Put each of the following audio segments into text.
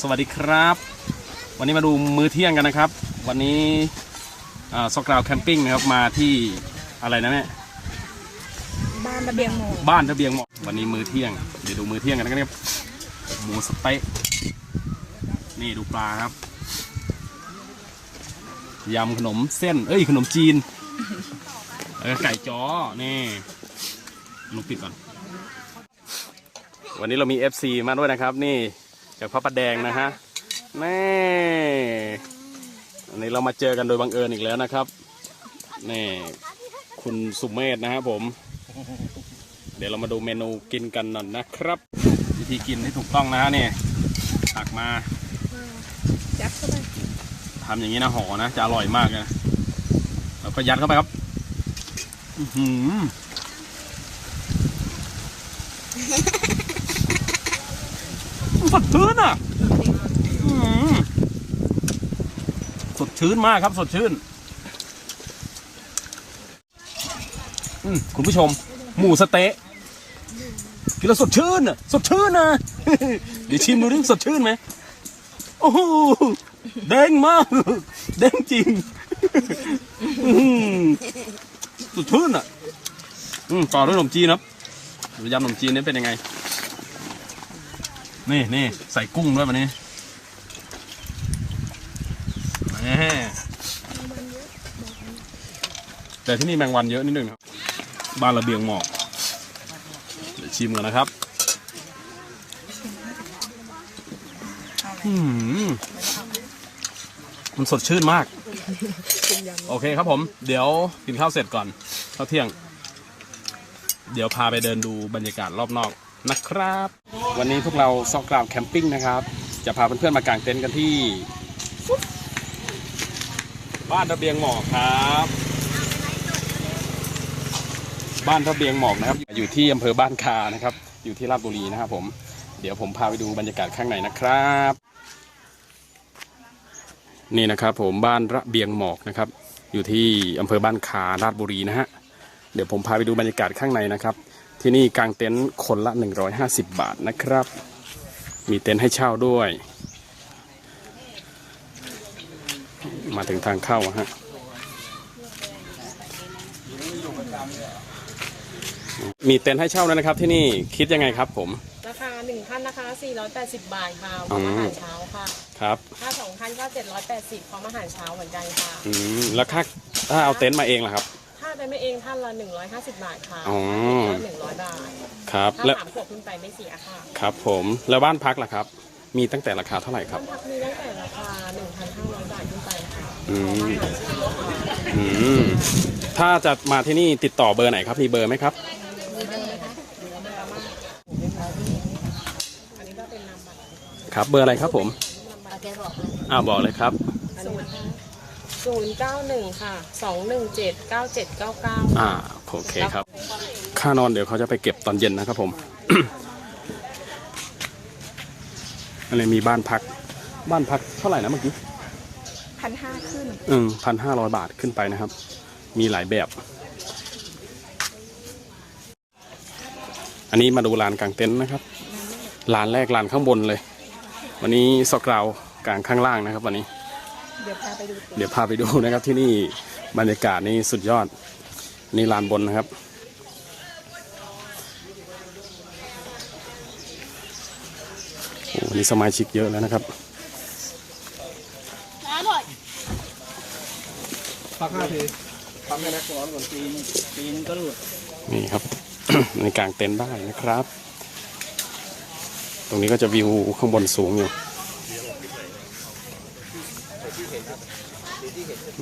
สวัสดีครับวันนี้มาดูมื้อเที่ยงกันนะครับวันนี้ซอกกราวแคมปิ้งนะครับมาที่อะไรนะแม่บ้านระเบียงหมอกวันนี้มื้อเที่ยงเดี๋ยวดูมื้อเที่ยงกันนะครับหมูสเต๊ะนี่ดูปลาครับยำขนมเส้นขนมจีนแล้วก็ไก่จ้อนี่ลุงปิดก่อนวันนี้เรามี FC มาด้วยนะครับนี่จากพระประแดงนะฮะนี่อันนี้เรามาเจอกันโดยบังเอิญอีกแล้วนะครับนี่คุณสุเมธนะครับผมเดี๋ยวเรามาดูเมนูกินกันหน่อยนะครับวิธีกินที่ถูกต้องนะฮะนี่ตักมายัดเข้าไปทำอย่างนี้นะห่อนะจะอร่อยมากนะแล้วก็ยัดเข้าไปครับสดชื่นอ่ะสดชื่นมากครับสดชื่นคุณผู้ชมหมูสเต๊ะกินแล้วสดชื่นอ่ะสดชื่นนะเดี๋ยวชิมดูดิสดชื่นไหมโอ้โหแดงมากแดงจริงสดชื่นอ่ะต่อด้วยขนมจีนครับยำขนมจีนนี่เป็นยังไงนี่ใส่กุ้งด้วยวันนี้แต่ที่นี่แมงวันเยอะนิดนึงครับบ้านระเบียงหมอกเดี๋ยวชิมกันนะครับมันสดชื่นมากโอเคครับผมเดี๋ยวกินข้าวเสร็จก่อนข้าวเที่ยงเดี๋ยวพาไปเดินดูบรรยากาศรอบนอกนะครับวันนี้พวกเราซอกกราวแคมปิ้งนะครับจะพาเพื่อนๆมากางเต็นท์กันที่บ้านระเบียงหมอกครับบ้านระเบียงหมอกนะครับอยู่ที่อำเภอบ้านคานะครับอยู่ที่ราชบุรีนะครับผมเดี๋ยวผมพาไปดูบรรยากาศข้างในนะครับนี่นะครับผมบ้านระเบียงหมอกนะครับอยู่ที่อำเภอบ้านคาราชบุรีนะฮะเดี๋ยวผมพาไปดูบรรยากาศข้างในนะครับที่นี่กางเต็นท์คนละ150 บาทนะครับมีเต็นท์ให้เช่าด้วยมาถึงทางเข้าฮะมีเต็นท์ให้เช่าแล้วนะครับที่นี่คิดยังไงครับผมราคา1ท่านนะคะ480 บาทค่ะพร้อมอาหารเช้าค่ะครับถ้า2ท่านก็780พร้อมอาหารเช้าเหมือนกันค่ะแล้วถ้าเอาเต็นท์มาเองล่ะครับถ้าเต็นท์มาเองท่านละ150 บาทค่ะ100 บาทครับถ้า3 ขวบขึ้นไปไม่เสียค่ะครับผมแล้วบ้านพักล่ะครับมีตั้งแต่ราคาเท่าไหร่ครับบ้านพักมีตั้งแต่ราคา 1,500 บาทขึ้นไปค่ะถ้าจะมาที่นี่ติดต่อเบอร์ไหนครับมีเบอร์ไหมครับครับเบอร์อะไรครับผมบอกเลยครับ091ค่ะ217 9799โอเคครับค่านอนเดี๋ยวเขาจะไปเก็บตอนเย็นนะครับผม อันนี้มีบ้านพักเท่าไหร่นะเมื่อกี้1,500ขึ้น1,500 บาทขึ้นไปนะครับมีหลายแบบอันนี้มาดูลานกลางเต็นท์นะครับลานแรกลานข้างบนเลยวันนี้ซอกกราวกลางข้างล่างนะครับวันนี้เดี๋ยวพาไปดูนะครับที่นี่บรรยากาศนี่สุดยอดนี่ลานบนนะครับวันนี้สมาชิกเยอะแล้วนะครับพัก5 ทีทำให้นักร้อนก่อนปีนก็หลุดนี่ครับ ในกลางเต็นท์ได้นะครับตรงนี้ก็จะวิวข้างบนสูงอยู่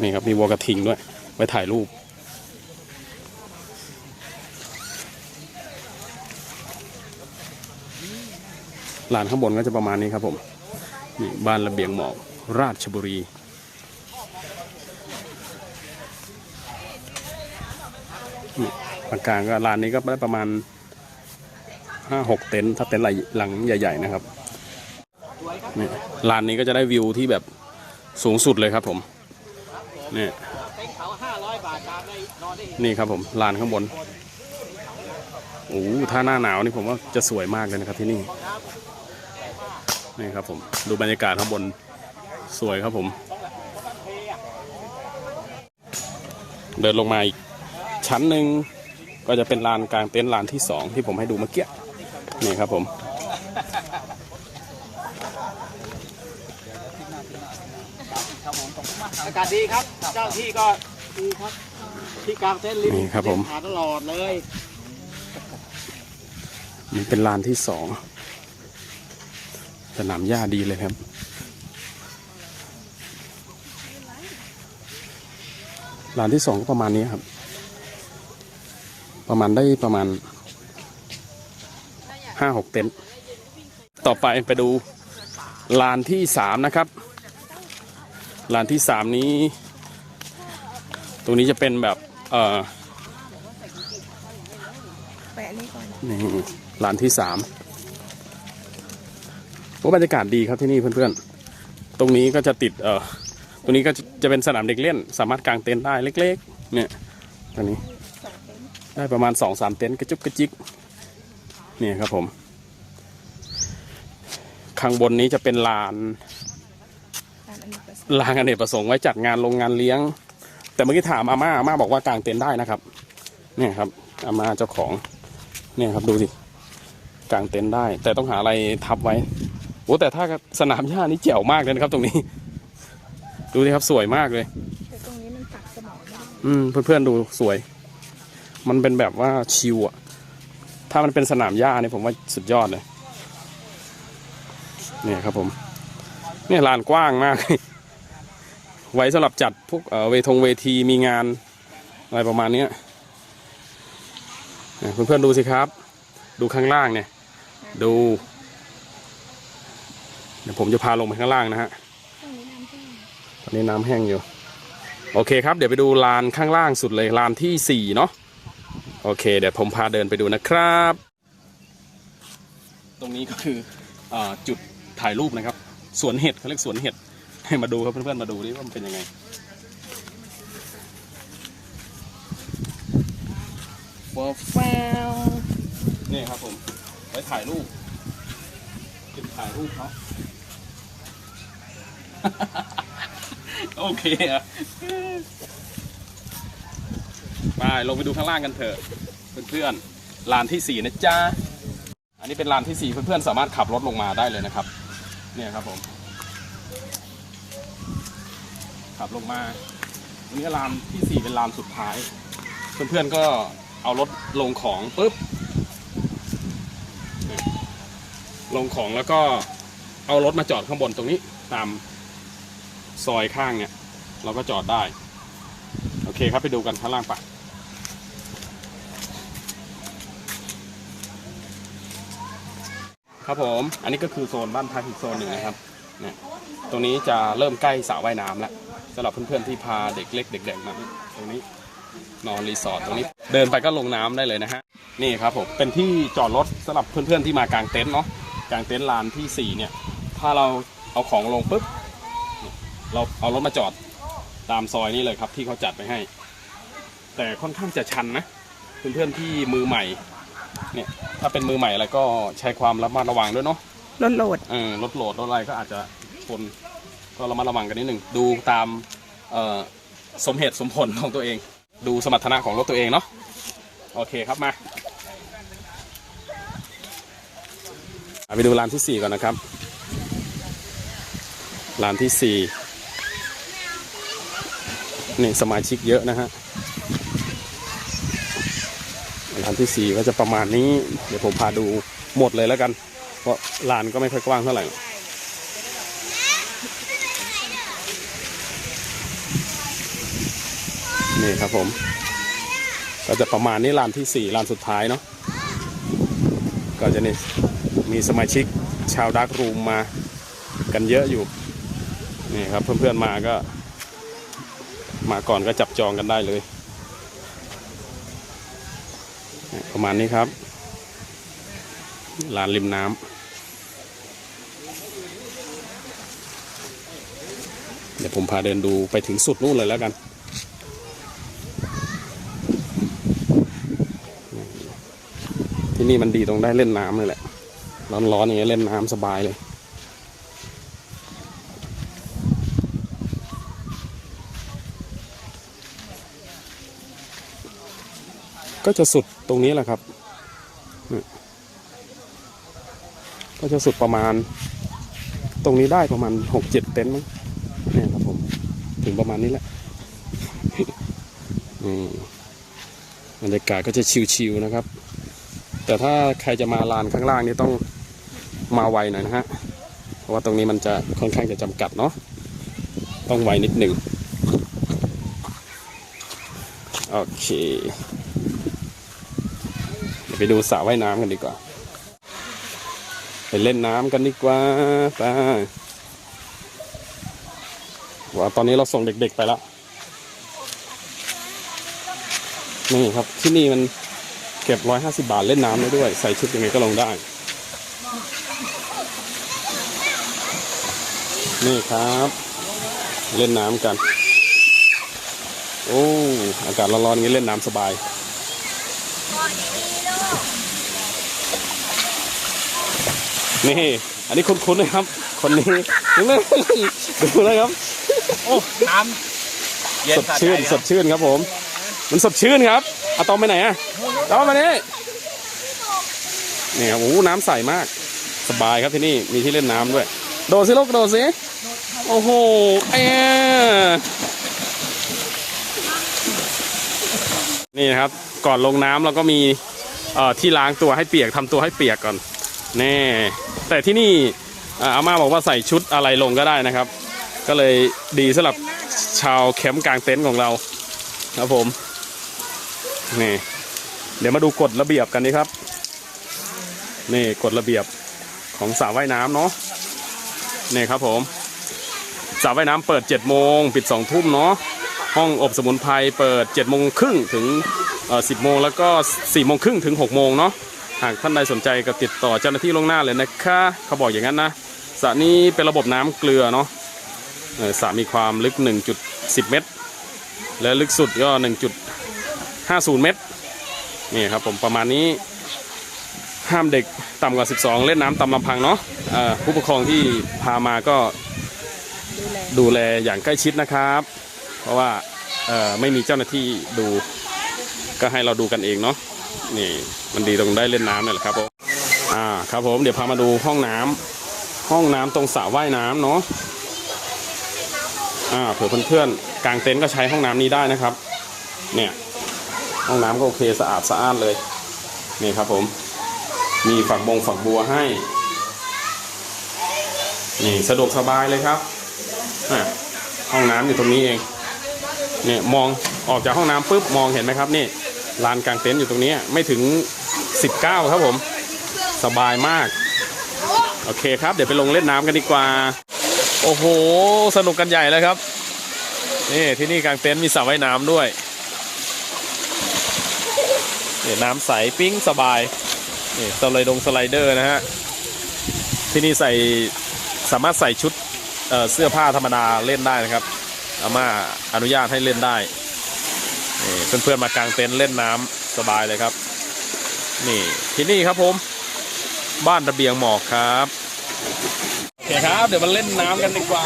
นี่ครับมีวัวกระทิงด้วยไว้ถ่ายรูปลานข้างบนก็จะประมาณนี้ครับผมนี่บ้านระเบียงหมอกราชบุรีกลางก็ลานนี้ก็ได้ประมาณ5-6 เต็นท์ถ้าเต็นท์หลังใหญ่ๆนะครับนี่ลานนี้ก็จะได้วิวที่แบบสูงสุดเลยครับผมนี่ครับผมลานข้างบน โอ้ถ้าหน้าหนาวนี่ผมว่าจะสวยมากเลยนะครับที่นี่ นี่ครับผมดูบรรยากาศข้างบนสวยครับผมเดินลงมาอีกชั้นหนึ่งก็จะเป็นลานกลางเต็นท์ลานที่2ที่ผมให้ดูเมื่อกี้นี่ครับผมอากาศดีครับเจ้าที่ก็ดีครับที่กลางเต็นท์ริม นี่ครับผม หาตลอดเลย มันเป็นลานที่2สนามหญ้าดีเลยครับลานที่2ก็ประมาณนี้ครับประมาณได้ประมาณ 5-6 เต็นท์ต่อไปดูลานที่3นะครับลานที่3นี้ตรงนี้จะเป็นแบบแปะนี่ก่อน นี่ลานที่3โอ้บรรยากาศดีครับที่นี่เพื่อนๆตรงนี้ก็จะติดตรงนี้ก็จะเป็นสนามเด็กเล่นสามารถกางเต็นท์ได้เล็กๆเนี่ยตรงนี้ได้ประมาณ 2-3 เต็นท์กระจุกกระจิกเนี่ยครับผมข้างบนนี้จะเป็นลานอเนกประสงค์ไว้จัดงานงานเลี้ยงแต่เมื่อกี้ถามอาม่าบอกว่ากางเต็นท์ได้นะครับเนี่ยครับอาม่าเจ้าของเนี่ยครับดูสิกางเต็นท์ได้แต่ต้องหาอะไรทับไว้โอ้แต่ถ้าสนามหญ้านี่เจ๋วมากเลยนะครับตรงนี้ดูสิครับสวยมากเลยแต่ตรงนี้มันตักสมองได้เพื่อนๆดูสวยมันเป็นแบบว่าชิลอะถ้ามันเป็นสนามหญ้าเนี่ยผมว่าสุดยอดเลยเนี่ยครับผมเนี่ยลานกว้างมากไว้สำหรับจัดพวกเวทีมีงานอะไรประมาณนี้เพื่อนๆดูสิครับดูข้างล่างเนี่ยดูเดี๋ยวผมจะพาลงไปข้างล่างนะฮะตอนนี้น้ำแห้งอยู่โอเคครับเดี๋ยวไปดูลานข้างล่างสุดเลยลานที่4เนาะโอเคเดี๋ยวผมพาเดินไปดูนะครับตรงนี้ก็คือจุดถ่ายรูปนะครับสวนเห็ดเขาเรียกสวนเห็ดให้มาดูครับเพื่อนๆมาดูดิว่ามันเป็นยังไงนี่ครับผมไว้ถ่ายรูปจุดถ่ายรูปเขา โอเคอะไปลงไปดูข้างล่างกันเถอะเพื่อนๆลานที่4นะจ๊ะอันนี้เป็นลานที่4เพื่อนๆสามารถขับรถลงมาได้เลยนะครับเนี่ยครับผมขับลงมาอันนี้ลานที่4เป็นลานสุดท้ายเพื่อนๆก็เอารถลงของปุ๊บลงของแล้วก็เอารถมาจอดข้างบนตรงนี้ตามซอยข้างเนี่ยเราก็จอดได้โอเคครับไปดูกันข้างล่างปะครับผมอันนี้ก็คือโซนบ้านพักอีกโซนหนึ่งนะครับเนี่ยตรงนี้จะเริ่มใกล้สระว่ายน้ำแล้วสำหรับเพื่อนๆที่พาเด็กเล็กเด็กๆมาตรงนี้นอนรีสอร์ทตรงนี้เดินไปก็ลงน้ำได้เลยนะฮะนี่ครับผมเป็นที่จอดรถสำหรับเพื่อนๆที่มากางเต็นท์เนาะกางเต็นท์ลานที่4เนี่ยถ้าเราเอาของลงปุ๊บเราเอารถมาจอดตามซอยนี้เลยครับที่เขาจัดไปให้แต่ค่อนข้างจะชันนะเพื่อนๆที่มือใหม่เนี่ยถ้าเป็นมือใหม่อะไรก็ใช้ความระมัดระวังด้วยเนาะรถโหลดรถอะไรก็อาจจะชนก็ระมัดระวังกันนิดหนึ่งดูตามสมเหตุสมผลของตัวเองดูสมรรถนะของรถตัวเองเนาะโอเคครับมาไปดูลานที่4ก่อนนะครับลานที่4นี่สมาชิกเยอะนะฮะลานที่4ก็จะประมาณนี้เดี๋ยวผมพาดูหมดเลยแล้วกันเพราะลานก็ไม่ค่อยกว้างเท่าไหร่นี่ครับผมก็จะประมาณนี้ลานที่4ลานสุดท้ายเนาะก็จะนี่มีสมาชิกชาวดาร์กรูมมากันเยอะอยู่นี่ครับเพื่อนๆมาก็มาก่อนก็จับจองกันได้เลยประมาณนี้ครับลานริมน้ำเดี๋ยวผมพาเดินดูไปถึงสุดนู่นเลยแล้วกันที่นี่มันดีตรงได้เล่นน้ำเลยแหละร้อนๆอย่างเงี้ยเล่นน้ำสบายเลย ก็จะสุดตรงนี้แหละครับก็จะสุดประมาณตรงนี้ได้ประมาณ6-7 เต็นท์มั้งเนี่ยครับผมถึงประมาณนี้แหละบรรยากาศก็จะชิวๆนะครับแต่ถ้าใครจะมาลานข้างล่างนี่ต้องมาไวหน่อยนะฮะเพราะว่าตรงนี้มันจะค่อนข้างจะจำกัดเนาะต้องไวนิดหนึ่งโอเคเดี๋ยวไปดูสระว่ายน้ำกันดีกว่าไปเล่นน้ำกันดีกว่าไปว่าตอนนี้เราส่งเด็กๆไปแล้วนี่ครับที่นี่มันเก็บ150 บาทเล่นน้ำได้ด้วยใส่ชุดยังไงก็ลงได้นี่ครับเล่นน้ำกันโอ้อากาศร้อนๆงี้เล่นน้ำสบายนี่อันนี้คุ้นๆเลยครับคนนี้ดูนะครับโอ้น้ำเย็น สดชื่นสดชื่นครับผมมันสดชื่นครับอะตอมไปไหนอะตอมมานี่นี่ครับโอ้น้ำใสมากสบายครับที่นี่มีที่เล่นน้ำด้วยโดดสิลูกโดดสิโอ้โหนี่นะครับก่อนลงน้ำเราก็มีที่ล้างตัวให้เปียกทำตัวให้เปียกก่อนแน่แต่ที่นี่อาม่าบอกว่าใส่ชุดอะไรลงก็ได้นะครับก็เลยดีสำหรับชาวแคมป์กลางเต็นท์ของเราครับผมนี่เดี๋ยวมาดูกฎระเบียบกันนี่ครับนี่กฎระเบียบของสระว่ายน้ำเนาะนี่ครับผมสระว่ายน้ำเปิด 7 โมงปิด 2 ทุ่มเนาะห้องอบสมุนไพรเปิด 7 โมงครึ่งถึง10 โมงแล้วก็ 4 โมงครึ่งถึง 6 โมงเนาะหากท่านใดสนใจก็ติดต่อเจ้าหน้าที่ล่วงหน้าเลยนะคะเขาบอกอย่างนั้นนะสระนี้เป็นระบบน้ำเกลือเนาะสระมีความลึก 1.10 เมตรและลึกสุดก็ 1.50 เมตรนี่ครับผมประมาณนี้ห้ามเด็กต่ำกว่า12เล่นน้ำตามลำพังเนาะผู้ปกครองที่พามาก็ดูแลอย่างใกล้ชิดนะครับเพราะว่าไม่มีเจ้าหน้าที่ดูก็ให้เราดูกันเองเนาะนี่มันดีตรงได้เล่นน้ำนี่แหละครับผมครับผมเดี๋ยวพามาดูห้องน้ำตรงสระว่ายน้ำเนาะเผื่อเพื่อนๆกางเต็นท์ก็ใช้ห้องน้ำนี้ได้นะครับเนี่ยห้องน้ำก็โอเคสะอาดเลยนี่ครับผมมีฝักบัวให้นี่สะดวกสบายเลยครับห้องน้ำอยู่ตรงนี้เองเนี่ยมองออกจากห้องน้ำปุ๊บมองเห็นไหมครับนี่ลานกางเต็นท์อยู่ตรงนี้ไม่ถึง19ครับผมสบายมากโอเคครับเดี๋ยวไปลงเล่นน้ำกันดีกว่าโอ้โหสนุกกันใหญ่เลยครับนี่ที่นี่กางเต็นท์มีสระว่ายน้ำด้วยเนี่ยน้ำใสปิ้งสบายนี่สไลเดอร์นะฮะที่นี่สามารถใส่ชุดเสื้อผ้าธรรมดาเล่นได้นะครับอาม่าอนุญาตให้เล่นได้นี่เพื่อนๆมากางเต็นท์เล่นน้ำสบายเลยครับนี่ที่นี่ครับผมบ้านระเบียงหมอกครับโอเคครับเดี๋ยวมาเล่นน้ำกันดีกว่า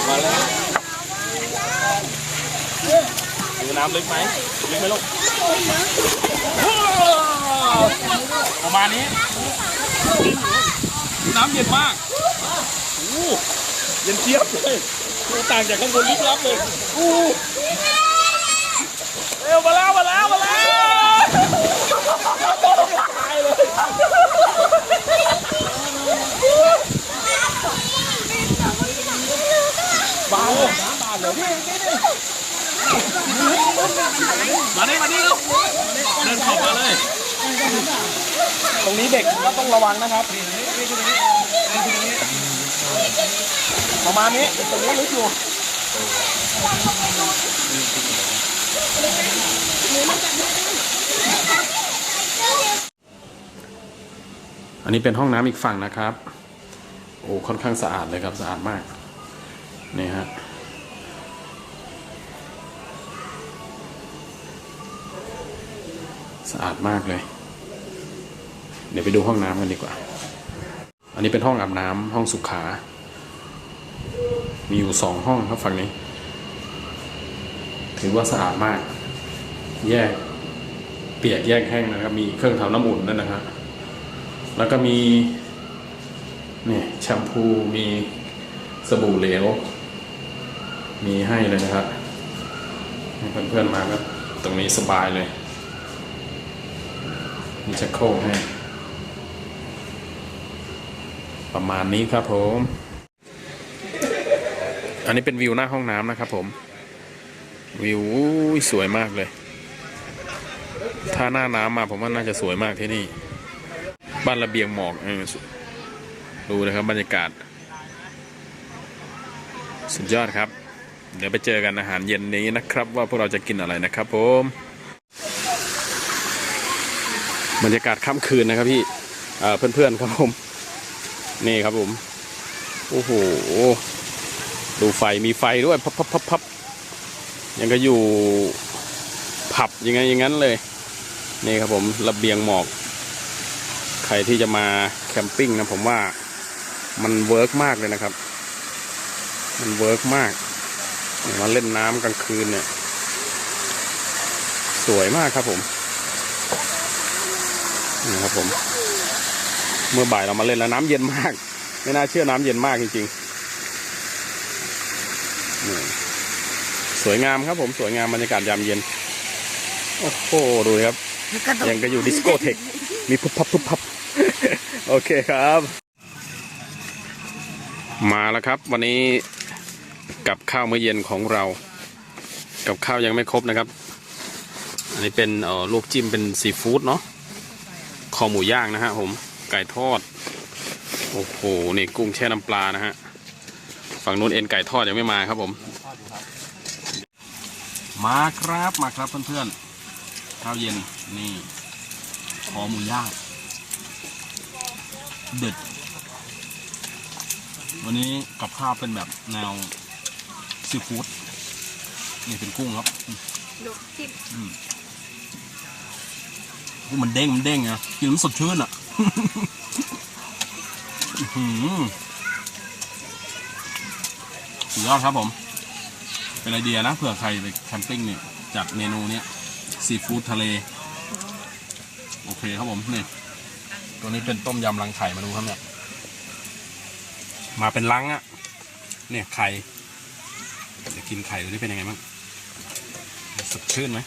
มาแล้วดูน้ำลึกไหมลูกประมาณนี้น้ำเย็นมากเย็นเจี๊ยบเลยต่างจากข้างบนลึกลับเลยเร็วมาแล้วตายเลยเบาน้ำบานเลยมาดิลูกเดินเข้ามาเลยตรงนี้เด็กก็ต้องระวังนะครับประมาณนี้ตรงนี้ลึกอยู่อันนี้เป็นห้องน้ำอีกฝั่งนะครับโอ้ค่อนข้างสะอาดเลยครับสะอาดมากนี่ฮะสะอาดมากเลยเดี๋ยวไปดูห้องน้ำกันดีกว่าอันนี้เป็นห้องอาบน้ำห้องสุขามีอยู่2 ห้องครับฝั่งนี้ถือว่าสะอาดมาก แยกเปียกแยกแห้งนะครับมีเครื่องทำน้ำอุ่นนั่นนะฮะแล้วก็มีนี่แชมพูมีสบู่เหลวมีให้เลยนะครับให้เพื่อนๆมาก็ตรงนี้สบายเลยมีชักโครกให้ประมาณนี้ครับผมอันนี้เป็นวิวหน้าห้องน้ำนะครับผมวิวสวยมากเลยถ้าหน้าน้ำมาผมว่าน่าจะสวยมากที่นี่บ้านระเบียงหมอกดูนะครับบรรยากาศสุดยอดครับเดี๋ยวไปเจอกันอาหารเย็นนี้นะครับว่าพวกเราจะกินอะไรนะครับผมบรรยากาศค่ำคืนนะครับพี่เพื่อนๆครับผมนี่ครับผมโอ้โหดูไฟมีไฟด้วยพับยังก็อยู่ผับยังไงอย่างนั้นเลยนี่ครับผมระเบียงหมอกใครที่จะมาแคมปิ้งนะผมว่ามันเวิร์กมากเลยนะครับมันเวิร์กมากมาเล่นน้ำกลางคืนเนี่ยสวยมากครับผมนี่ครับผมเมื่อบ่ายเรามาเล่นแล้วน้ำเย็นมากไม่น่าเชื่อน้ำเย็นมากจริงๆนี่สวยงามครับผมสวยงามบรรยากาศยามเย็นโอ้โหดูครับยังก็อยู่ดิสโกเทคมีพุบพับโอเคครับมาแล้วครับวันนี้กับข้าวมื้อเย็นของเรากับข้าวยังไม่ครบนะครับอันนี้เป็นลวกจิ้มเป็นซีฟู้ดเนาะคอหมูย่างนะฮะผมไก่ทอดโอ้โหนี่กุ้งแช่น้ำปลานะฮะฝั่งนู้นเอ็นไก่ทอดยังไม่มาครับผมมาครับเพื่อนๆข้าวเย็นนี่คอหมูย่างเด็ดวันนี้กับข้าวเป็นแบบแนวซีฟู้ดนี่เป็นกุ้งครับลวกจิ้มกุ้งมันเด้งอ่ะกินมันสดชื่นอ่ะสุดยอดครับผมเป็นไอเดียนะเผื่อใครไปแคมปิ้งเนี่ยจากเมนูเนี้ยซีฟู้ดทะเลโอเคครับผมนี่ตัวนี้เป็นต้มยำรังไข่มาดูครับเนี่ยมาเป็นลังอ่ะเนี่ยไข่จะกินไข่ดูนี่เป็นยังไงบ้างสดชื่นไหม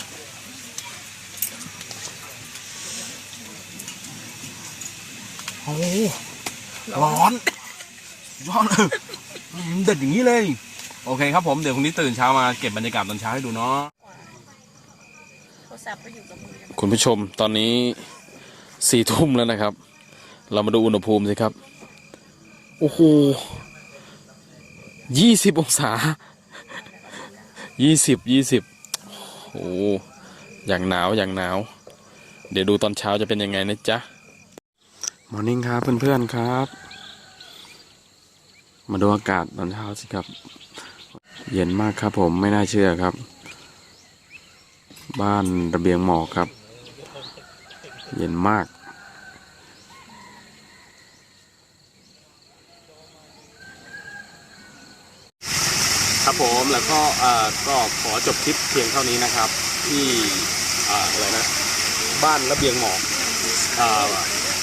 โอ้ร้อนร้อนเด็ดอย่างนี้เลยโอเคครับผมเดี๋ยวพรุ่งนี้ตื่นเช้ามาเก็บบรรยากาศตอนเช้าให้ดูเนาะคุณผู้ชมตอนนี้4 ทุ่มแล้วนะครับเรามาดูอุณหภูมิสิครับโอ้โห20 องศา20โอ้อย่างหนาวเดี๋ยวดูตอนเช้าจะเป็นยังไงนะจ๊ะมอร์นิ่งครับเพื่อนๆครับมาดูอากาศตอนเช้าสิครับเย็นมากครับผมไม่น่าเชื่อครับบ้านระเบียงหมอกครับเย็นมากครับผมแล้วก็ขอจบคลิปเพียงเท่านี้นะครับที่อะไรนะบ้านระเบียงหมอก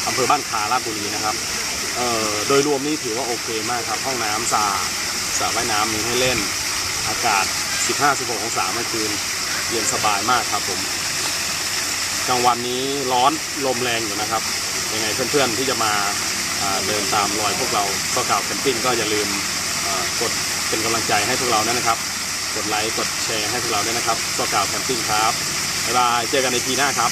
อำเภอบ้านคาราชบุรีนะครับโดยรวมนี่ถือว่าโอเคมากครับห้องน้ำสระว่ายน้ำมีให้เล่นอากาศ 15-16 องศาเมื่อคืนเย็นสบายมากครับผมกลางวันนี้ร้อนลมแรงอยู่นะครับยังไงเพื่อนๆที่จะมาเดินตามรอยพวกเราก็กล่าวแคมปิ้งก็อย่าลืมกดเป็นกำลังใจให้พวกเราด้วยนะครับกดไลค์กดแชร์ให้พวกเราด้วยนะครับก็กล่าวแคมปิ้งครับบ๊ายบายเจอกันในปีหน้าครับ